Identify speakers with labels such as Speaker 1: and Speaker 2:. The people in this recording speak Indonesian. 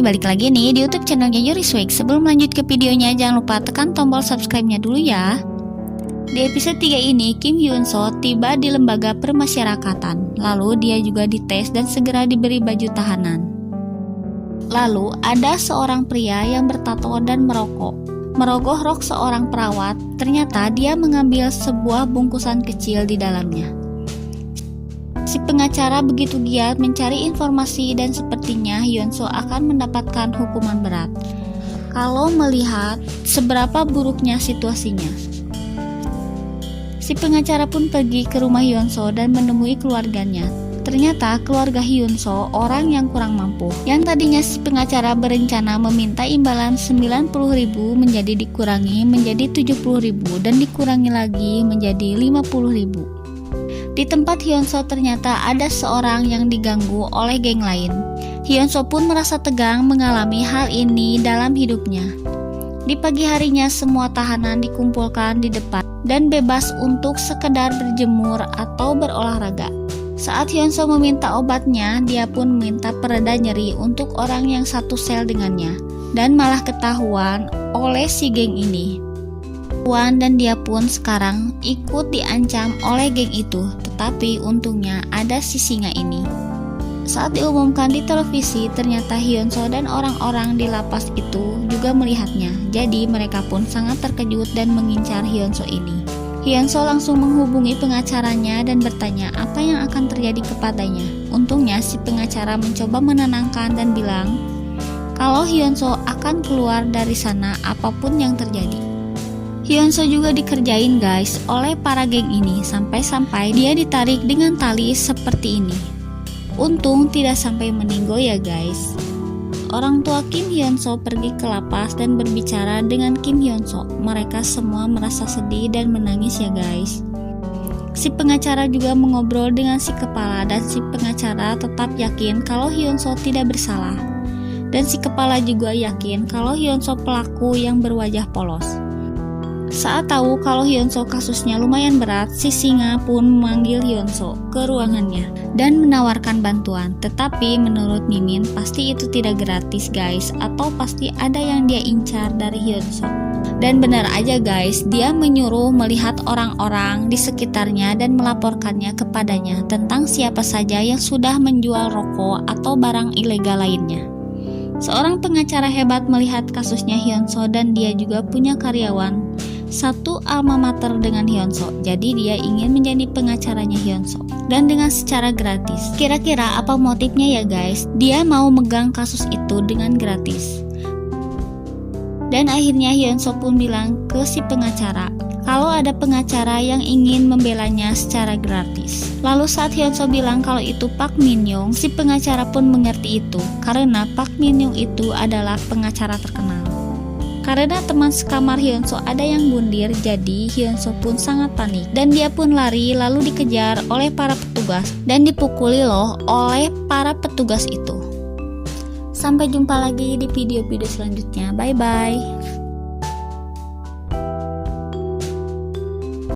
Speaker 1: Hai, balik lagi nih di YouTube channelnya Yurisweg. Sebelum lanjut ke videonya, jangan lupa tekan tombol subscribe-nya dulu ya. Di episode 3 ini, Kim Hyun-soo tiba di lembaga permasyarakatan. Lalu dia juga dites dan segera diberi baju tahanan. Lalu ada seorang pria yang bertato dan merokok. Merogoh rok seorang perawat, ternyata dia mengambil sebuah bungkusan kecil di dalamnya. Si pengacara begitu giat mencari informasi dan sepertinya Hyun-soo akan mendapatkan hukuman berat kalau melihat seberapa buruknya situasinya. Si pengacara pun pergi ke rumah Hyun-soo dan menemui keluarganya. Ternyata keluarga Hyun-soo orang yang kurang mampu. Yang tadinya si pengacara berencana meminta imbalan 90.000 menjadi dikurangi menjadi 70.000 dan dikurangi lagi menjadi 50.000. Di tempat Hyun-soo ternyata ada seorang yang diganggu oleh geng lain. Hyun-soo pun merasa tegang mengalami hal ini dalam hidupnya. Di pagi harinya semua tahanan dikumpulkan di depan dan bebas untuk sekedar berjemur atau berolahraga. Saat Hyun-soo meminta obatnya, dia pun meminta pereda nyeri untuk orang yang satu sel dengannya dan malah ketahuan oleh si geng ini. Dan dia pun sekarang ikut diancam oleh geng itu, tetapi untungnya ada si singa ini. Saat diumumkan di televisi, ternyata Hyun-soo dan orang-orang di lapas itu juga melihatnya. Jadi mereka pun sangat terkejut dan mengincar Hyun-soo ini. Hyun-soo langsung menghubungi pengacaranya dan bertanya apa yang akan terjadi kepadanya. Untungnya si pengacara mencoba menenangkan dan bilang kalau Hyun-soo akan keluar dari sana apapun yang terjadi. Hyun-soo juga dikerjain guys oleh para geng ini sampai-sampai dia ditarik dengan tali seperti ini. Untung tidak sampai meninggal ya guys. Orang tua Kim Hyun-soo pergi ke lapas dan berbicara dengan Kim Hyun-soo. Mereka semua merasa sedih dan menangis ya guys. Si pengacara juga mengobrol dengan si kepala dan si pengacara tetap yakin kalau Hyun-soo tidak bersalah. Dan si kepala juga yakin kalau Hyun-soo pelaku yang berwajah polos. Saat tahu kalau Hyun-soo kasusnya lumayan berat, si singa pun memanggil Hyun-soo ke ruangannya dan menawarkan bantuan. Tetapi menurut Mimin pasti itu tidak gratis guys, atau pasti ada yang dia incar dari Hyun-soo. Dan benar aja guys, dia menyuruh melihat orang-orang di sekitarnya dan melaporkannya kepadanya tentang siapa saja yang sudah menjual rokok atau barang ilegal lainnya. Seorang pengacara hebat melihat kasusnya Hyun-soo dan dia juga punya karyawan satu alma mater dengan Hyun-soo, jadi dia ingin menjadi pengacaranya Hyun-soo dan dengan secara gratis. Kira-kira apa motifnya ya guys? Dia mau megang kasus itu dengan gratis. Dan akhirnya Hyun-soo pun bilang ke si pengacara kalau ada pengacara yang ingin membelanya secara gratis. Lalu saat Hyun-soo bilang kalau itu Park Min-young, si pengacara pun mengerti itu karena Park Min-young itu adalah pengacara terkenal. Karena teman sekamar Hyun-soo ada yang bundir, jadi Hyun-soo pun sangat panik dan dia pun lari lalu dikejar oleh para petugas dan dipukuli loh oleh para petugas itu. Sampai jumpa lagi di video-video selanjutnya. Bye bye.